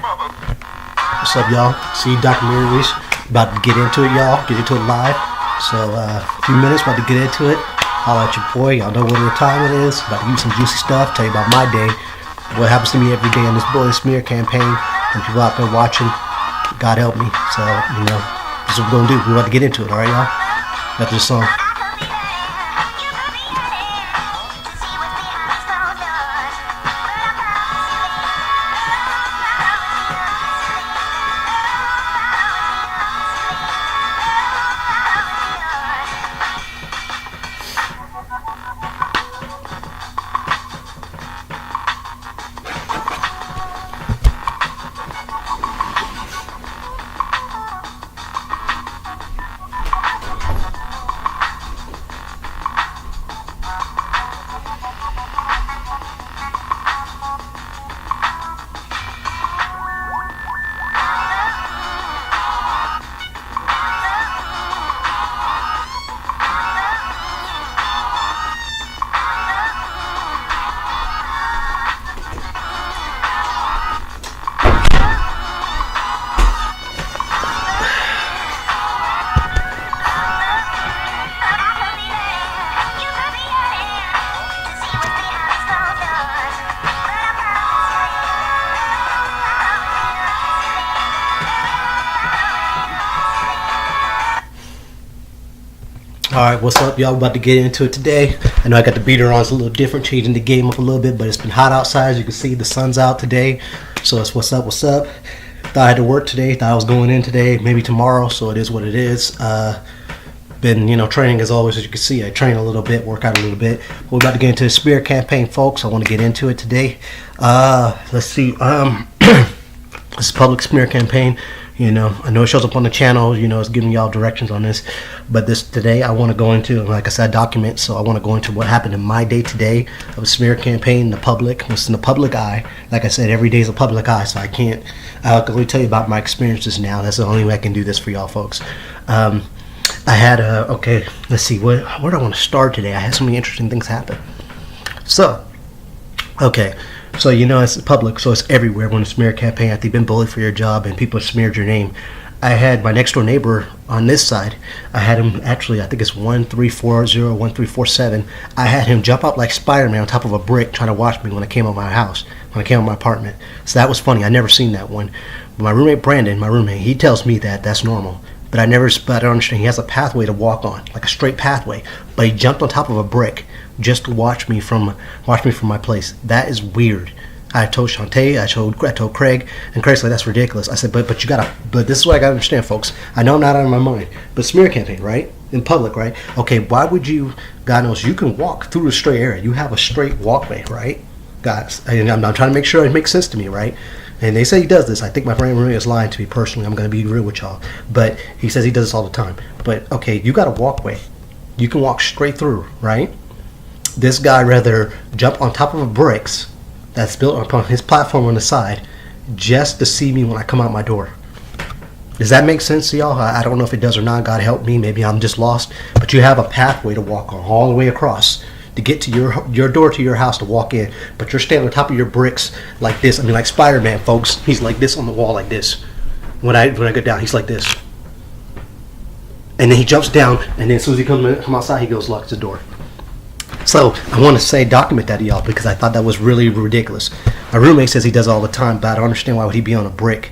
What's up, y'all? See documentaries. About to get into it, y'all. Get into it live. So, a few minutes, about to get into it. Holla at your boy. Y'all know what time it is. About to give you some juicy stuff. Tell you about my day. What happens to me every day in this bullet smear campaign. And people out there watching. God help me. So, this is what we're going to do. We're about to get into it, alright, y'all? After this song. Alright, what's up, y'all? About to get into it today. I know I got the beater on. It's a little different, changing the game up a little bit, but it's been hot outside. As you can see, the sun's out today. So it's what's up. Thought I had to work today. Thought I was going in today, maybe tomorrow. So it is what it is. Been, training as always. As you can see, I train a little bit, work out a little bit. We're about to get into the smear campaign, folks. I want to get into it today. Let's see. This is public smear campaign. I know it shows up on the channel, it's giving y'all directions on this. But today I want to go into, like I said, document. So I want to go into what happened in my day today of a smear campaign in the public. What's in the public eye. Like I said, every day is a public eye, so I can only tell you about my experiences now. That's the only way I can do this for y'all folks. I had okay, let's see, where do I want to start today? I had so many interesting things happen. So, okay. So, it's public, so it's everywhere. When a smear campaign, after you've been bullied for your job and people smeared your name. I had my next door neighbor on this side. I had him, actually, I think it's 1340, 1347. I had him jump up like Spider-Man on top of a brick trying to watch me when I came out of my house, when I came out of my apartment. So that was funny. I never seen that one. But my roommate, Brandon, he tells me that that's normal. But I don't understand. He has a pathway to walk on, like a straight pathway. But he jumped on top of a brick just to watch me from my place. That is weird. I told Shantae, I told Craig, and Craig's like, that's ridiculous. I said, but this is what I gotta understand, folks. I know I'm not out of my mind, but smear campaign, right? In public, right? Okay, why would you? God knows you can walk through a straight area. You have a straight walkway, right? Guys, I'm trying to make sure it makes sense to me, right? And they say he does this. I think my friend Maria is lying to me personally. I'm going to be real with y'all. But he says he does this all the time. But, okay, you got a walkway. You can walk straight through, right? This guy rather jump on top of a bricks that's built upon his platform on the side just to see me when I come out my door. Does that make sense to y'all? I don't know if it does or not. God help me. Maybe I'm just lost. But you have a pathway to walk on all the way across to get to your door to your house to walk in, but you're standing on top of your bricks like this. I mean, like Spider-Man, folks. He's like this on the wall, like this. When I go down, he's like this, and then he jumps down, and then as soon as he come outside, he goes locks the door. So I want to document that to y'all because I thought that was really ridiculous. My roommate says he does it all the time, but I don't understand why would he be on a brick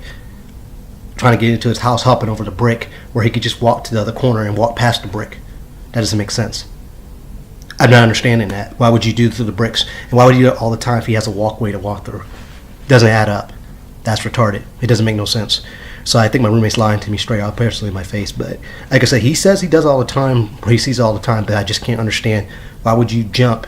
trying to get into his house, hopping over the brick where he could just walk to the other corner and walk past the brick. That doesn't make sense. I'm not understanding that. Why would you do it through the bricks? And why would you do it all the time if he has a walkway to walk through? Doesn't add up. That's retarded. It doesn't make no sense. So I think my roommate's lying to me straight up, personally, in my face. But like I said, he says he does all the time, or he sees all the time, but I just can't understand why would you jump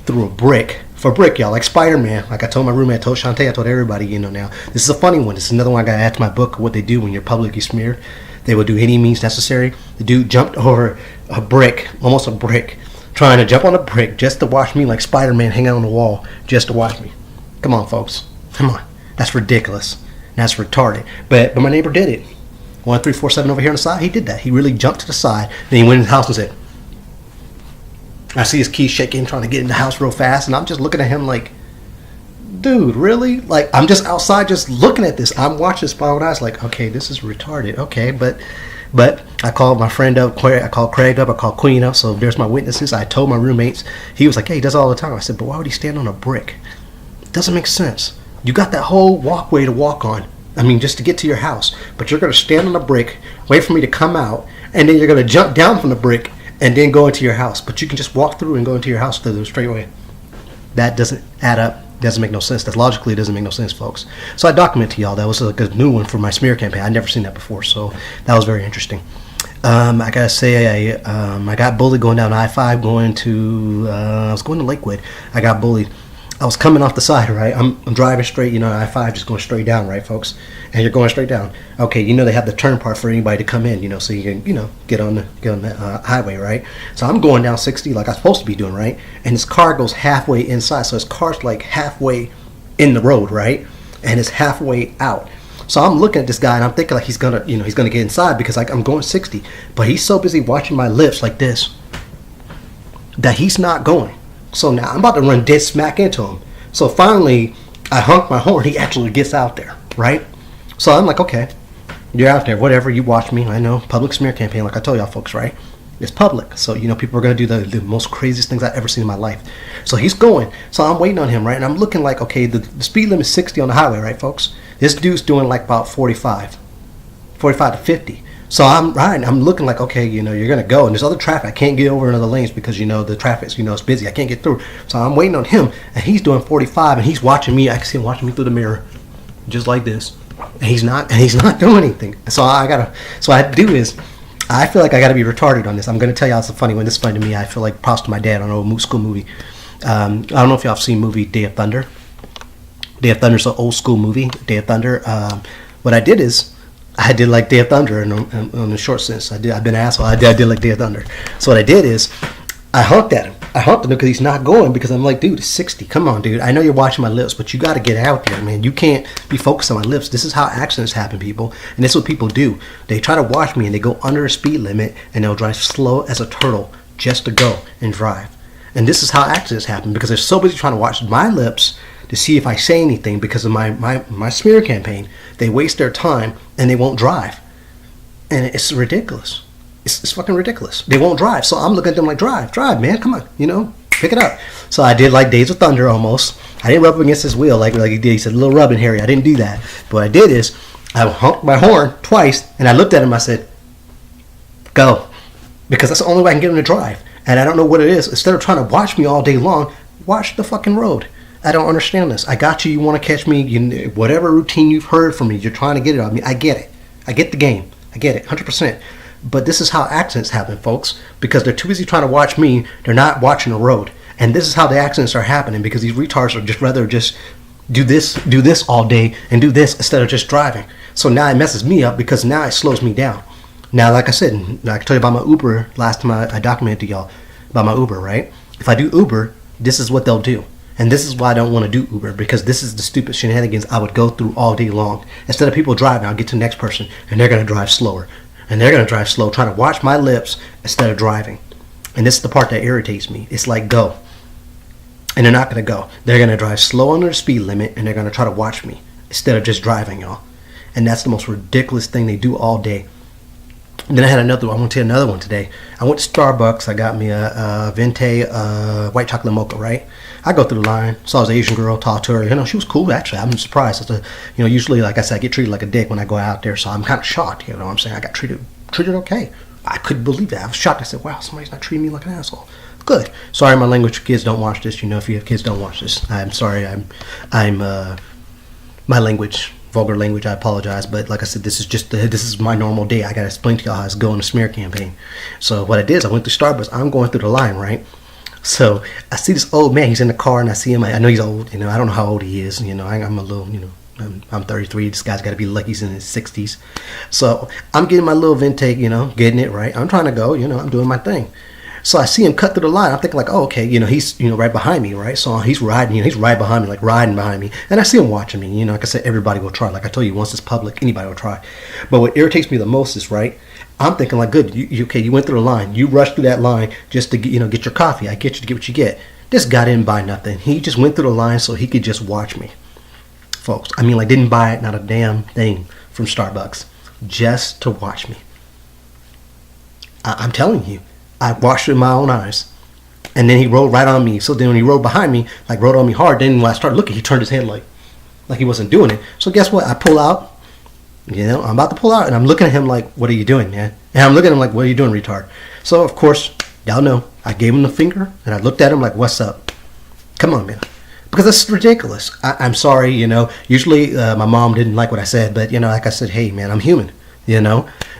through a brick, for a brick, y'all, like Spider-Man. Like I told my roommate, I told Shantae, I told everybody, now. This is a funny one. This is another one I got to add to my book, what they do when you're publicly smeared. They will do any means necessary. The dude jumped over a brick, almost a brick, trying to jump on a brick just to watch me like Spider-Man hang out on the wall just to watch me. Come on, folks. Come on. That's ridiculous. That's retarded. But my neighbor did it. 1347 over here on the side, he did that. He really jumped to the side. Then he went in his house and said, I see his keys shaking, trying to get in the house real fast, and I'm just looking at him like, dude, really? Like, I'm just outside just looking at this. I'm watching this by my own eyes like, okay, this is retarded. Okay, but I called my friend up, I called Craig up, I called Queen up, so there's my witnesses. I told my roommates. He was like, hey, he does it all the time. I said, but why would he stand on a brick? It doesn't make sense. You got that whole walkway to walk on. I mean, just to get to your house. But you're going to stand on a brick, wait for me to come out, and then you're going to jump down from the brick and then go into your house. But you can just walk through and go into your house through the straightaway. That doesn't add up. Doesn't make no sense. That logically doesn't make no sense, folks. So I document to y'all. That was like a new one for my smear campaign. I'd never seen that before, so that was very interesting. I gotta say, I got bullied going down I-5 going to I was going to Lakewood. I got bullied. I was coming off the side, right? I'm driving straight, I-5 just going straight down, right, folks? And you're going straight down. Okay, they have the turn part for anybody to come in, so you can, get on the highway, right? So I'm going down 60 like I'm supposed to be doing, right? And this car goes halfway inside, so his car's like halfway in the road, right? And it's halfway out. So I'm looking at this guy and I'm thinking like he's gonna get inside because like I'm going 60, but he's so busy watching my lips like this that he's not going. So now I'm about to run dead smack into him. So finally, I honk my horn. He actually gets out there, right? So I'm like, okay, you're out there, whatever. You watch me. I know, public smear campaign, like I told y'all folks, right? It's public. So, people are going to do the most craziest things I've ever seen in my life. So he's going. So I'm waiting on him, right? And I'm looking like, okay, the speed limit is 60 on the highway, right, folks? This dude's doing like about 45 to 50. So I'm riding. I'm looking like, okay, you're going to go. And there's other traffic. I can't get over in other lanes because, the traffic's, it's busy. I can't get through. So I'm waiting on him. And he's doing 45. And he's watching me. I can see him watching me through the mirror. Just like this. And he's not doing anything. So I do is, I feel like I got to be retarded on this. I'm going to tell y'all it's a funny one. This is funny to me. I feel like props to my dad on an old school movie. I don't know if y'all have seen the movie Day of Thunder. Day of Thunder is an old school movie. Day of Thunder. What I did is, I did like Day of Thunder in a short sense. I've been an asshole. I did like Day of Thunder. So what I did is, I honked at him. I honked at him because he's not going because I'm like, dude, it's 60. Come on, dude. I know you're watching my lips, but you got to get out there, man. You can't be focused on my lips. This is how accidents happen, people. And this is what people do. They try to watch me and they go under a speed limit and they'll drive slow as a turtle just to go and drive. And this is how accidents happen because they're so busy trying to watch my lips to see if I say anything because of my smear campaign. They waste their time and they won't drive. And it's ridiculous. It's fucking ridiculous. They won't drive. So I'm looking at them like, drive, man, come on, pick it up. So I did like Days of Thunder almost. I didn't rub up against his wheel like he did. He said, a little rubbing, Harry. I didn't do that. But what I did is, I honked my horn twice, and I looked at him, I said, go. Because that's the only way I can get him to drive. And I don't know what it is. Instead of trying to watch me all day long, watch the fucking road. I don't understand this. I got you. You want to catch me. Whatever routine you've heard from me, you're trying to get it on me. I get it. I get the game. I get it, 100%. But this is how accidents happen, folks, because they're too busy trying to watch me. They're not watching the road. And this is how the accidents are happening because these retards are just rather just do this all day and do this instead of just driving. So now it messes me up because now it slows me down. Now, like I said, I can tell you about my Uber last time I documented to y'all about my Uber, right? If I do Uber, this is what they'll do. And this is why I don't want to do Uber because this is the stupid shenanigans I would go through all day long. Instead of people driving, I'll get to the next person and they're going to drive slower. And they're going to drive slow, trying to watch my lips instead of driving. And this is the part that irritates me. It's like, go. And they're not going to go. They're going to drive slow under the speed limit, and they're going to try to watch me instead of just driving, y'all. And that's the most ridiculous thing they do all day. And then I want to tell you another one today. I went to Starbucks. I got me a Venti white chocolate mocha, right? I go through the line, saw this Asian girl, talked to her. She was cool, actually. I'm surprised. Usually, like I said, I get treated like a dick when I go out there, so I'm kind of shocked, you know what I'm saying? I got treated okay. I couldn't believe that. I was shocked. I said, wow, somebody's not treating me like an asshole. Good. Sorry, my language kids don't watch this. If you have kids, don't watch this. I'm sorry. My language, vulgar language, I apologize. But like I said, this is my normal day. I got to explain to y'all how it's going to smear campaign. So what I did is I went to Starbucks. I'm going through the line, right? So I see this old man. He's in the car, and I see him. I know he's old. I don't know how old he is. I'm a little, I'm 33. This guy's got to be lucky he's in his 60s. So I'm getting my little Venti, getting it right. I'm trying to go, I'm doing my thing. So I see him cut through the line. I'm thinking like, oh, okay, he's, right behind me, right? So he's riding, he's right behind me, like riding behind me. And I see him watching me, like I said, everybody will try. Like I told you, once it's public, anybody will try. But what irritates me the most is, right, I'm thinking like, good, you went through the line. You rushed through that line just to get your coffee. I get you to get what you get. This guy didn't buy nothing. He just went through the line so he could just watch me, folks. I mean, like, didn't buy not a damn thing from Starbucks, just to watch me. I'm telling you, I watched it with my own eyes. And then he rode right on me. So then when he rode behind me, like rode on me hard, then when I started looking, he turned his head like he wasn't doing it. So guess what? I pull out. I'm about to pull out, and I'm looking at him like, what are you doing, man? And I'm looking at him like, what are you doing, retard? So, of course, y'all know, I gave him the finger, and I looked at him like, what's up? Come on, man. Because that's ridiculous. I'm sorry, Usually my mom didn't like what I said, but, like I said, hey, man, I'm human,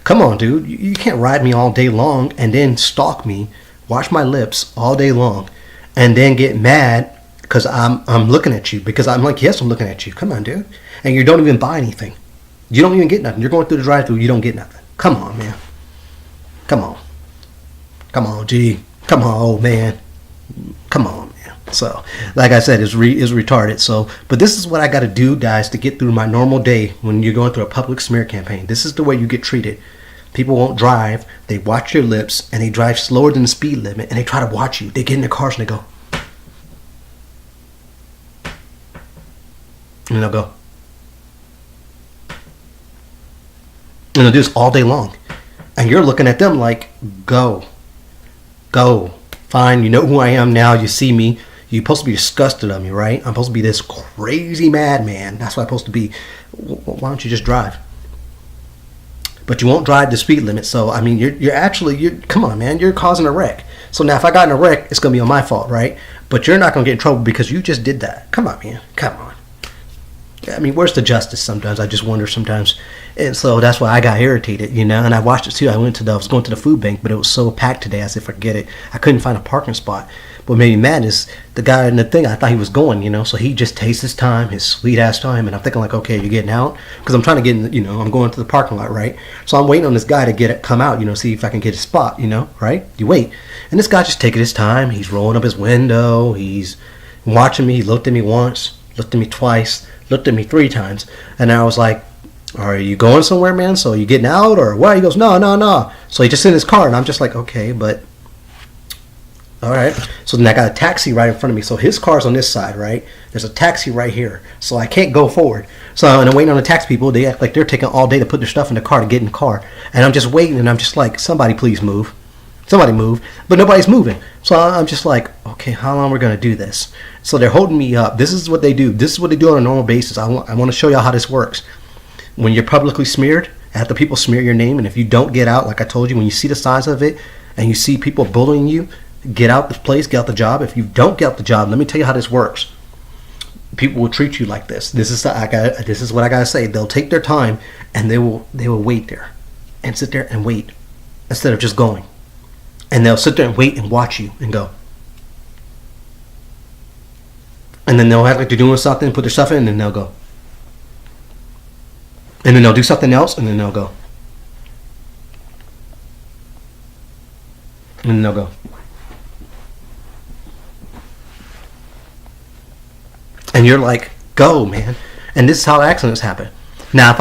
Come on, dude. You can't ride me all day long and then stalk me, watch my lips all day long, and then get mad because I'm looking at you. Because I'm like, yes, I'm looking at you. Come on, dude. And you don't even buy anything. You don't even get nothing. You're going through the drive-thru. You don't get nothing. Come on, man. Come on. Come on, G. Come on, old man. Come on, man. So, like I said, it's retarded. So, but this is what I got to do, guys, to get through my normal day when you're going through a public smear campaign. This is the way you get treated. People won't drive. They watch your lips, and they drive slower than the speed limit, and they try to watch you. They get in their cars, and they go. And they'll go. And they'll do this all day long. And you're looking at them like, go. Fine, you know who I am now. You see me. You're supposed to be disgusted of me, right? I'm supposed to be this crazy madman. That's what I'm supposed to be. Why don't you just drive? But you won't drive the speed limit. So, I mean, you're come on, man. You're causing a wreck. So now if I got in a wreck, it's going to be on my fault, right? But you're not going to get in trouble because you just did that. Come on, man. Come on. I mean, where's the justice sometimes? I just wonder sometimes. And so that's why I got irritated, And I watched it too. I was going to the food bank, but it was so packed today, I said, forget it. I couldn't find a parking spot. What made me mad is the guy in the thing, I thought he was going, So he just takes his time, his sweet ass time. And I'm thinking like, okay, you're getting out? Because I'm trying to get in, I'm going to the parking lot, right? So I'm waiting on this guy to come out, see if I can get a spot, right? You wait. And this guy just taking his time. He's rolling up his window. He's watching me. He looked at me once, looked at me twice, looked at me 3 times, and I was like, are you going somewhere, man? So you getting out or what? He goes, no. So he just in his car, and I'm just like, okay, but all right. So then I got a taxi right in front of me. So his car's on this side, right? There's a taxi right here. So I can't go forward. So, and I'm waiting on the taxi people. They act like they're taking all day to put their stuff in the car to get in the car. And I'm just waiting, and I'm just like, somebody please move. Somebody move. But nobody's moving. So I'm just like, okay, how long are we going to do this? So they're holding me up. This is what they do. This is what they do on a normal basis. I want to show y'all how this works. When you're publicly smeared, after people smear your name, and if you don't get out, like I told you, when you see the size of it, and you see people bullying you, get out the place, get out the job. If you don't get out the job, let me tell you how this works. People will treat you like this. This is what I gotta say. They'll take their time, and they will wait there, and sit there and wait, instead of just going. And they'll sit there and wait and watch you and go. And then they'll act like they're doing something, put their stuff in, and then they'll go. And then they'll do something else, and then they'll go. And then they'll go. And you're like, go, man. And this is how accidents happen. Now,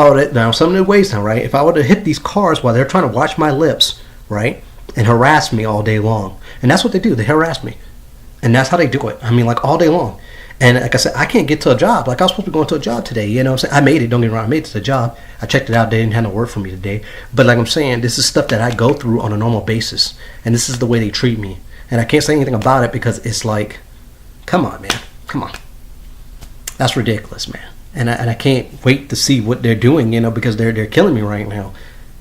some of the ways now, right? If I would have hit these cars while they're trying to watch my lips, right? And harass me all day long. And that's what they do. They harass me. And that's how they do it. I mean, like all day long. And like I said, I can't get to a job. Like I was supposed to be going to a job today. You know what I'm saying? I made it. Don't get me wrong. I made it to the job. I checked it out. They didn't have no work for me today. But like I'm saying, this is stuff that I go through on a normal basis. And this is the way they treat me. And I can't say anything about it because it's like, come on, man. Come on. That's ridiculous, man. And I can't wait to see what they're doing, because they're killing me right now.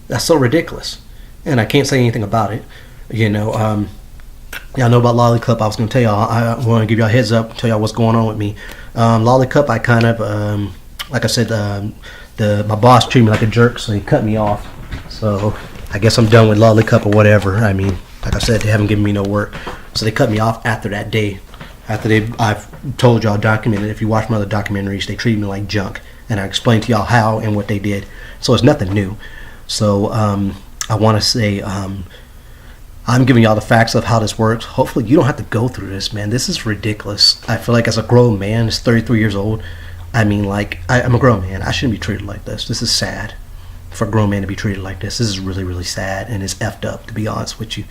That's so ridiculous. And I can't say anything about it. Y'all know about Lollicup. I was going to tell y'all. I want to give y'all a heads up, tell y'all what's going on with me. Lollicup, I kind of, like I said, my boss treated me like a jerk, so he cut me off. So I guess I'm done with Lollicup or whatever. I mean, like I said, they haven't given me no work. So they cut me off after that day. I've told y'all, documented. If you watch my other documentaries, they treated me like junk. And I explained to y'all how and what they did. So it's nothing new. So I want to say I'm giving y'all the facts of how this works. Hopefully you don't have to go through this, man. This is ridiculous. I feel like as a grown man, it's 33 years old. I mean, like, I'm a grown man. I shouldn't be treated like this. This is sad. for a grown man to be treated like this. This is really, really sad, and it's effed up, to be honest with you.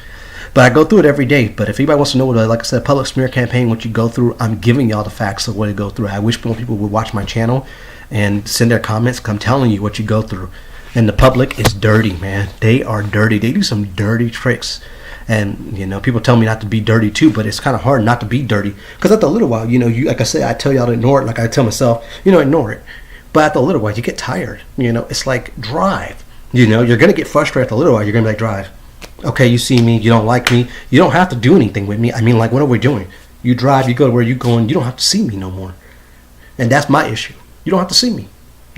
But I go through it every day. But if anybody wants to know what, like I said, public smear campaign, what you go through, I'm giving y'all the facts of what to go through. I wish more people would watch my channel and send their comments. I'm telling you what you go through. And the public is dirty, man. They are dirty. They do some dirty tricks. And, you know, people tell me not to be dirty too, but it's kind of hard not to be dirty. Because after a little while, you know, like I said, I tell y'all to ignore it. Like I tell myself, you know, ignore it. But after a little while, you get tired. You know, it's like drive. You know, you're going to get frustrated after a little while. You're going to be like, drive. Okay, you see me. You don't like me. You don't have to do anything with me. I mean, like, what are we doing? You drive. You go to where you're going. You don't have to see me no more. And that's my issue. You don't have to see me.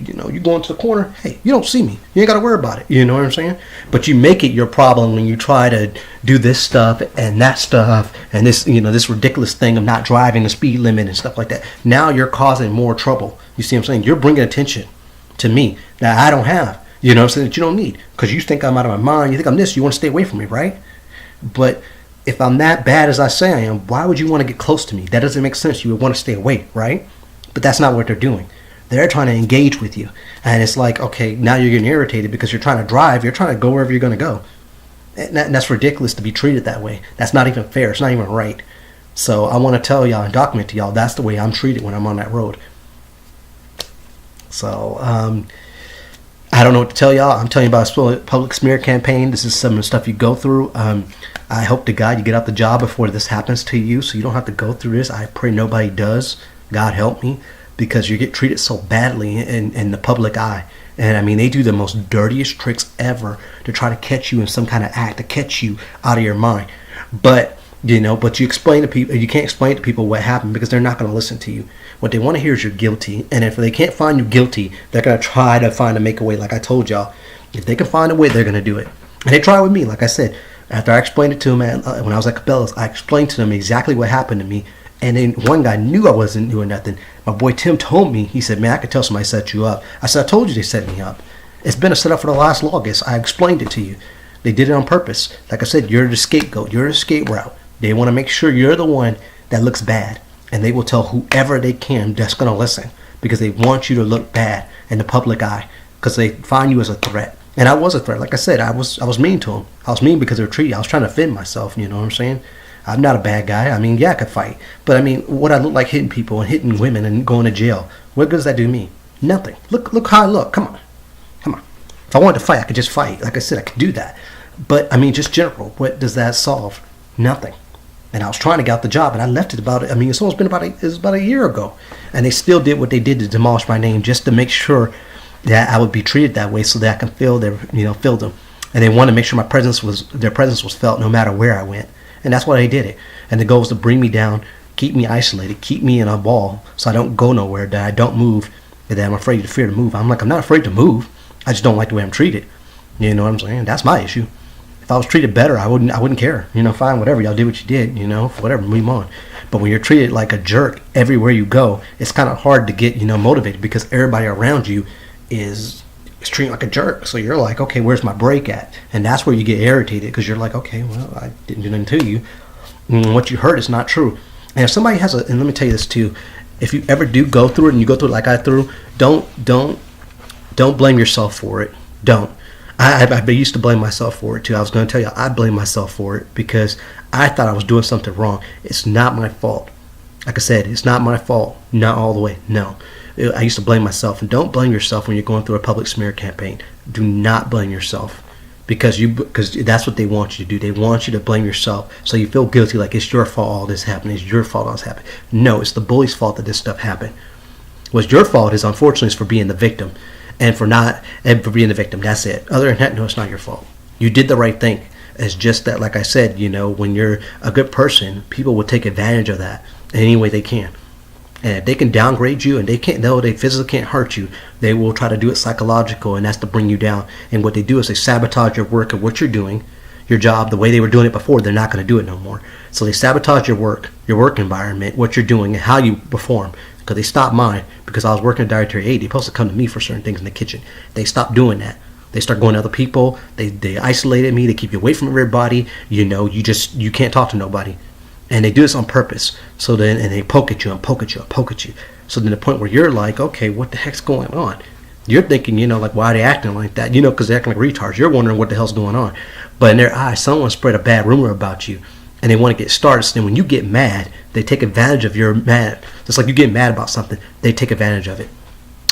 You know, you go into the corner, hey, you don't see me. You ain't got to worry about it. You know what I'm saying? But you make it your problem when you try to do this stuff and that stuff and this, you know, this ridiculous thing of not driving the speed limit and stuff like that. Now you're causing more trouble. You see what I'm saying? You're bringing attention to me that I don't have. You know what I'm saying? That you don't need. Because you think I'm out of my mind. You think I'm this. You want to stay away from me, right? But if I'm that bad as I say I am, why would you want to get close to me? That doesn't make sense. You would want to stay away, right? But that's not what they're doing. They're trying to engage with you. And it's like, okay, now you're getting irritated because you're trying to drive. You're trying to go wherever you're going to go. And that's ridiculous to be treated that way. That's not even fair. It's not even right. So I want to tell y'all and document to y'all, that's the way I'm treated when I'm on that road. So I don't know what to tell y'all. I'm telling you about a public smear campaign. This is some of the stuff you go through. I hope to God you get out the job before this happens to you so you don't have to go through this. I pray nobody does. God help me. Because you get treated so badly in the public eye. And I mean, they do the most dirtiest tricks ever to try to catch you in some kind of act, to catch you out of your mind. But, you know, but you explain to people, you can't explain to people what happened because they're not going to listen to you. What they want to hear is you're guilty. And if they can't find you guilty, they're going to try to make a way. Like I told y'all, if they can find a way, they're going to do it. And they try with me, like I said. After I explained it to them, when I was at Cabela's, I explained to them exactly what happened to me. And then one guy knew I wasn't doing nothing. My boy Tim told me, he said, man, I could tell somebody set you up. I said, I told you they set me up. It's been a setup for the last longest. I explained it to you. They did it on purpose. Like I said, you're the scapegoat. You're the escape route. They want to make sure you're the one that looks bad. And they will tell whoever they can that's going to listen. Because they want you to look bad in the public eye. Because they find you as a threat. And I was a threat. Like I said, I was mean to them. I was mean because they were treating. I was trying to defend myself. You know what I'm saying? I'm not a bad guy. I mean, yeah, I could fight. But I mean, what I look like hitting people and hitting women and going to jail, what good does that do me? Nothing. Look how I look. Come on. If I wanted to fight, I could just fight. Like I said, I could do that. But I mean, just general, what does that solve? Nothing. And I was trying to get out the job, and I left it about, I mean, it's almost been about a year ago. And they still did what they did to demolish my name just to make sure that I would be treated that way so that I can fill them. And they wanted to make sure their presence was felt no matter where I went. And that's why they did it. And the goal was to bring me down, keep me isolated, keep me in a ball so I don't go nowhere, that I don't move, and that I'm afraid to fear to move. I'm not afraid to move. I just don't like the way I'm treated. You know what I'm saying? That's my issue. If I was treated better, I wouldn't care. You know, fine, whatever. Y'all did what you did, you know, whatever, move on. But when you're treated like a jerk everywhere you go, it's kind of hard to get, you know, motivated because everybody around you is treating like a jerk. So you're like, okay, where's my break at? And that's where you get irritated because you're like, okay, well, I didn't do nothing to you. And what you heard is not true. And if somebody has and let me tell you this too, if you ever do go through it and you go through it like I threw, don't blame yourself for it. Don't. I used to blame myself for it too. I was going to tell you, I blame myself for it because I thought I was doing something wrong. It's not my fault. Like I said, it's not my fault. Not all the way. No. I used to blame myself. And don't blame yourself when you're going through a public smear campaign. Do not blame yourself because that's what they want you to do. They want you to blame yourself so you feel guilty like it's your fault all this happened. It's your fault all this happened. No, it's the bully's fault that this stuff happened. What's your fault is, unfortunately, is for being the victim. And for being the victim. That's it. Other than that, no, it's not your fault. You did the right thing. It's just that, like I said, you know, when you're a good person, people will take advantage of that in any way they can. And if they can downgrade you and they physically can't hurt you, they will try to do it psychological, and that's to bring you down. And what they do is they sabotage your work of what you're doing, your job, the way they were doing it before. They're not going to do it no more. So they sabotage your work environment, what you're doing, and how you perform. Because they stopped mine because I was working at Dietary Aid. They're supposed to come to me for certain things in the kitchen. They stopped doing that. They start going to other people. They isolated me. They keep you away from everybody. You know, you can't talk to nobody. And they do this on purpose. So then, and they poke at you and poke at you and poke at you. So then the point where you're like, okay, what the heck's going on? You're thinking, like, why are they acting like that? Because they're acting like retards. You're wondering what the hell's going on. But in their eyes, someone spread a bad rumor about you, and they want to get started. So then when you get mad, they take advantage of your mad. Just like you get mad about something, they take advantage of it,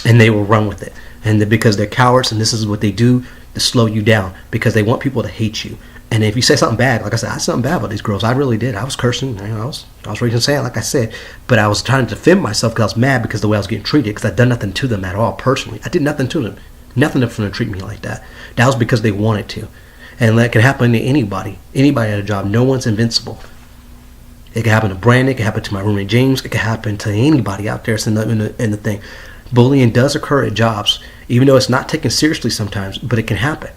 and they will run with it. And because they're cowards, and this is what they do to slow you down, because they want people to hate you. And if you say something bad, like I said, I said something bad about these girls. I really did. I was cursing. I was raising sand, like I said. But I was trying to defend myself because I was mad because of the way I was getting treated, because I'd done nothing to them at all personally. I did nothing to them. Nothing for them to treat me like that. That was because they wanted to. And that can happen to anybody. Anybody at a job. No one's invincible. It can happen to Brandon. It can happen to my roommate James. It can happen to anybody out there. It's in the thing. Bullying does occur at jobs, even though it's not taken seriously sometimes, but it can happen.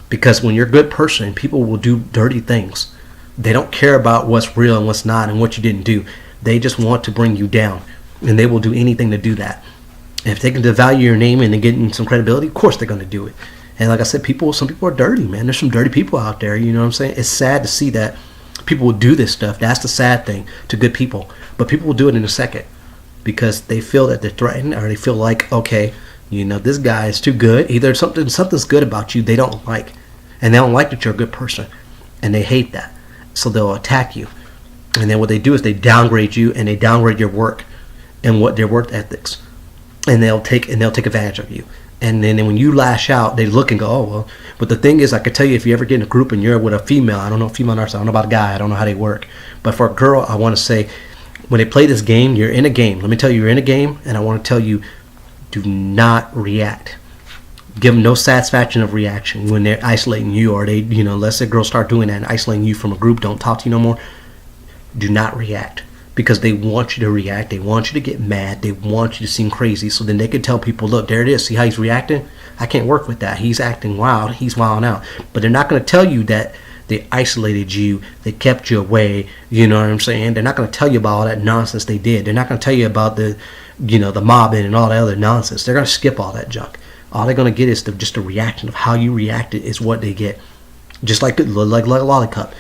Because when you're a good person, people will do dirty things. They don't care about what's real and what's not and what you didn't do. They just want to bring you down, and they will do anything to do that. And if they can devalue your name and get some credibility, of course they're going to do it. And like I said, some people are dirty, man. There's some dirty people out there, you know what I'm saying? It's sad to see that people will do this stuff. That's the sad thing to good people. But people will do it in a second because they feel that they're threatened, or they feel like, okay, this guy is too good. Either something's good about you they don't like. And they don't like that you're a good person. And they hate that. So they'll attack you. And then what they do is they downgrade you, and they downgrade your work and what their work ethics. And they'll take advantage of you. And then when you lash out, they look and go, oh, well. But the thing is, I could tell you, if you ever get in a group and you're with a female, I don't know, female nurse, I don't know about a guy, I don't know how they work. But for a girl, I want to say, when they play this game, you're in a game. Let me tell you, you're in a game, and I want to tell you, do not react. Give them no satisfaction of reaction when they're isolating you, or they, let's say girls start doing that and isolating you from a group, don't talk to you no more. Do not react, because they want you to react. They want you to get mad. They want you to seem crazy, so then they can tell people, look, there it is. See how he's reacting? I can't work with that. He's acting wild. He's wilding out. But they're not going to tell you that they isolated you. They kept you away. You know what I'm saying? They're not going to tell you about all that nonsense they did. They're not going to tell you about the mobbing and all that other nonsense. They're going to skip all that junk. All they're going to get is just a reaction of how you reacted is what they get. Just like a Lollipop.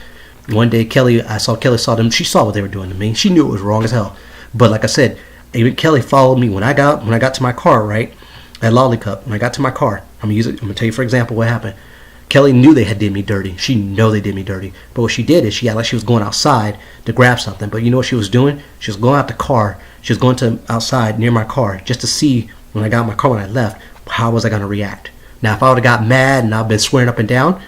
One day Kelly saw them. She saw what they were doing to me. She knew it was wrong as hell. But like I said, even Kelly followed me when I got to my car, right? At Lollipop. When I got to my car, I'm gonna tell you for example what happened. Kelly knew they had did me dirty. She know they did me dirty. But what she did is she acted like she was going outside to grab something. But you know what she was doing? She was going out the car. She was going to outside near my car just to see when I got in my car when I left. How was I going to react? Now, if I would have got mad and I've been swearing up and down,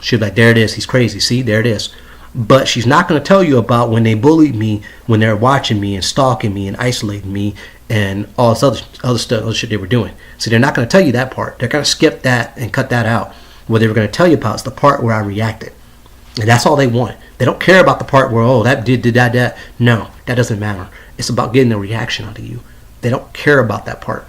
she'd be like, there it is. He's crazy. See, there it is. But she's not going to tell you about when they bullied me, when they're watching me and stalking me and isolating me and all this other shit they were doing. So they're not going to tell you that part. They're going to skip that and cut that out. What they were going to tell you about is the part where I reacted. And that's all they want. They don't care about the part where, oh, that did that. No, that doesn't matter. It's about getting a reaction out of you. They don't care about that part.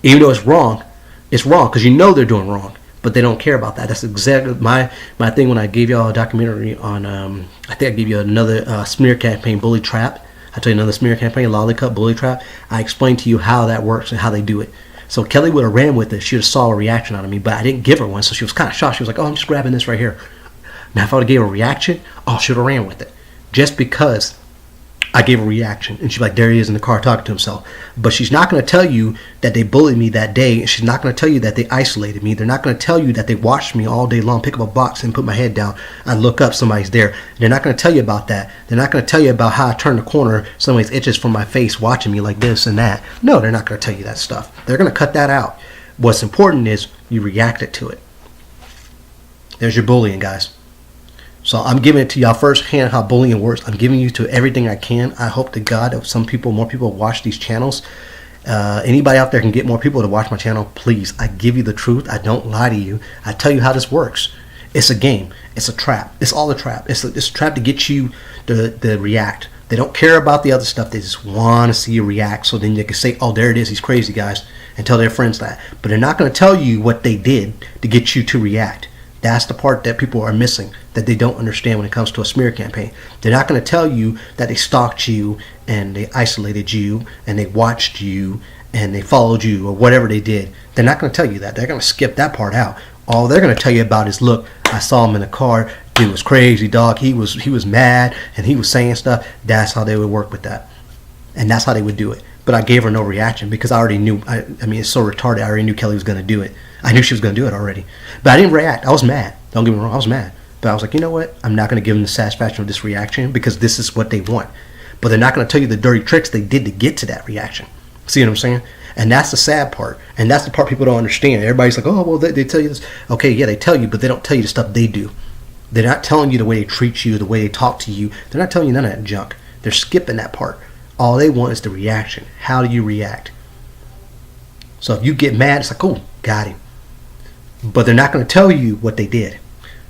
Even though it's wrong because they're doing wrong, but they don't care about that. That's exactly my thing when I gave y'all a documentary on, I think I gave you another smear campaign, Bully Trap. I told you another smear campaign, Lollipop, Bully Trap. I explained to you how that works and how they do it. So Kelly would have ran with it. She would have saw a reaction out of me, but I didn't give her one, so she was kind of shocked. She was like, oh, I'm just grabbing this right here. Now, if I would have gave her a reaction, she would have ran with it. Just because I gave a reaction, and she's like, there he is in the car talking to himself. But she's not going to tell you that they bullied me that day. She's not going to tell you that they isolated me. They're not going to tell you that they watched me all day long, pick up a box and put my head down. I look up, somebody's there. They're not going to tell you about that. They're not going to tell you about how I turned the corner, somebody's itches from my face watching me like this and that. No, they're not going to tell you that stuff. They're going to cut that out. What's important is you reacted to it. There's your bullying, guys. So I'm giving it to y'all firsthand how bullying works. I'm giving you to everything I can. I hope to God that more people watch these channels. Anybody out there can get more people to watch my channel, please. I give you the truth. I don't lie to you. I tell you how this works. It's a game. It's a trap. It's all a trap. It's a trap to get you to react. They don't care about the other stuff. They just want to see you react, so then they can say, oh, there it is. He's crazy, guys, and tell their friends that. But they're not going to tell you what they did to get you to react. That's the part that people are missing, that they don't understand when it comes to a smear campaign. They're not going to tell you that they stalked you and they isolated you and they watched you and they followed you or whatever they did. They're not going to tell you that. They're going to skip that part out. All they're going to tell you about is, look, I saw him in the car. Dude was crazy, dog. He was mad and he was saying stuff. That's how they would work with that. And that's how they would do it. but I gave her no reaction because I already knew. I mean, it's so retarded. I already knew Kelly was going to do it. I knew she was going to do it already, but I didn't react. I was mad. Don't get me wrong. I was mad, but I was like, you know what? I'm not going to give them the satisfaction of this reaction because this is what they want. But they're not going to tell you the dirty tricks they did to get to that reaction. See what I'm saying? And that's the sad part. And that's the part people don't understand. Everybody's like, oh, well, they tell you this. Okay, yeah, they tell you, but they don't tell you the stuff they do. They're not telling you the way they treat you, the way they talk to you. They're not telling you none of that junk. They're skipping that part. All they want is the reaction. How do you react? So if you get mad, it's like, oh, got him. But they're not going to tell you what they did.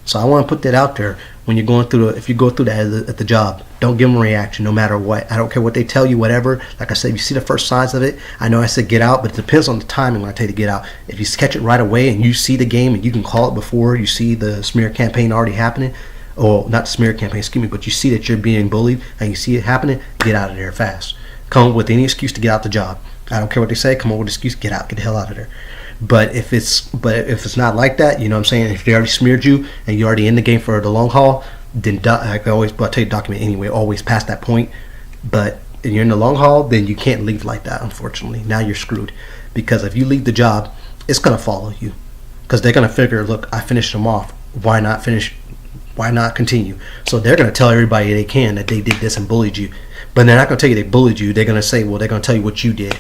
So I want to put that out there when you're going through if you go through that at the job. Don't give them a reaction no matter what. I don't care what they tell you, whatever. Like I said, if you see the first signs of it, I know I said get out, but it depends on the timing when I tell you to get out. If you catch it right away and you see the game and you can call it before you see the smear campaign already happening, or not the smear campaign, excuse me, but you see that you're being bullied and you see it happening, get out of there fast. Come up with any excuse to get out the job. I don't care what they say. Come up with an excuse, get out, get the hell out of there. But if it's not like that, you know what I'm saying? If they already smeared you and you're already in the game for the long haul, then I tell you document anyway. Always past that point. But if you're in the long haul, then you can't leave like that. Unfortunately, now you're screwed because if you leave the job, it's gonna follow you because they're gonna figure, look, I finished them off. Why not finish? Why not continue? So they're gonna tell everybody they can that they did this and bullied you, but they're not gonna tell you they bullied you. They're gonna say, well, they're gonna tell you what you did,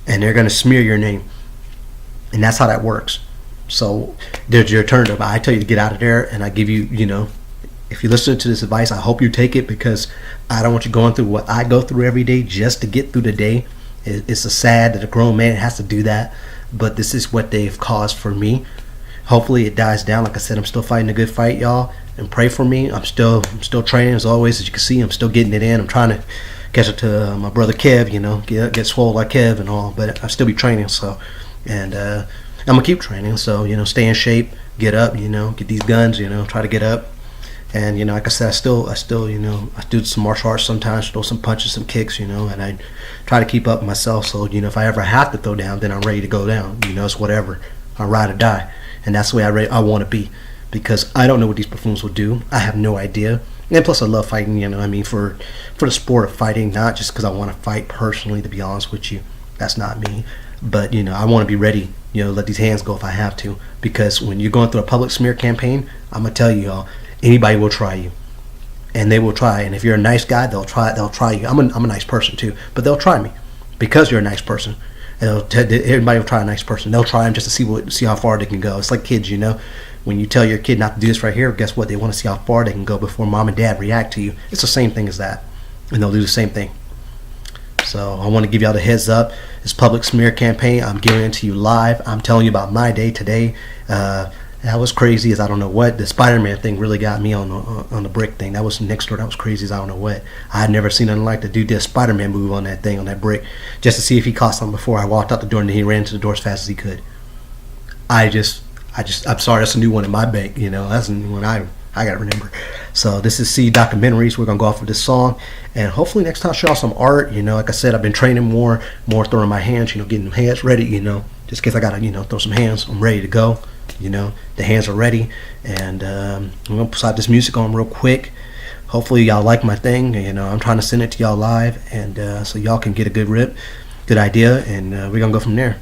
and they're gonna smear your name. And that's how that works. So there's your turn. I tell you to get out of there, and I give you, if you listen to this advice, I hope you take it because I don't want you going through what I go through every day just to get through the day. It's a sad that a grown man has to do that, but this is what they've caused for me. Hopefully it dies down. Like I said, I'm still fighting a good fight, y'all, and pray for me. I'm still training as always. As you can see, I'm still getting it in. I'm trying to catch up to my brother Kev, get swole like Kev and all, but I still be training, so. And I'm gonna keep training, so stay in shape, get up, get these guns, try to get up, and like I said, I still, I do some martial arts sometimes, throw some punches, some kicks, and I try to keep up with myself. So if I ever have to throw down, then I'm ready to go down. It's whatever, I ride or die, and that's the way I want to be, because I don't know what these buffoons will do. I have no idea, and plus I love fighting. For the sport of fighting, not just because I want to fight personally. To be honest with you, that's not me. But I want to be ready, let these hands go if I have to, because when you're going through a public smear campaign, I'm gonna tell you all, anybody will try you, and they will try. And if you're a nice guy, they'll try you. I'm a nice person too, but they'll try me because you're a nice person. And everybody will try a nice person. They'll try them just to see how far they can go. It's like kids, when you tell your kid not to do this right here, guess what? They want to see how far they can go before mom and dad react to you. It's the same thing as that, and they'll do the same thing. So I want to give y'all the heads up. This public smear campaign, I'm giving it to you live. I'm telling you about my day today. That was crazy as I don't know what. The Spider-Man thing really got me on the brick thing. That was next door. That was crazy as I don't know what. I had never seen nothing like the dude did a Spider-Man move on that thing, on that brick, just to see if he caught something before I walked out the door, and then he ran into the door as fast as he could. I'm sorry, that's a new one in my bank. That's a new one I gotta remember. So this is C Documentaries. We're gonna go off with this song, and hopefully next time I'll show y'all some art. Like I said, I've been training more throwing my hands. Getting the hands ready. Just in case I gotta throw some hands. I'm ready to go. The hands are ready, and I'm gonna put this music on real quick. Hopefully y'all like my thing. I'm trying to send it to y'all live, and so y'all can get a good idea, and we're gonna go from there.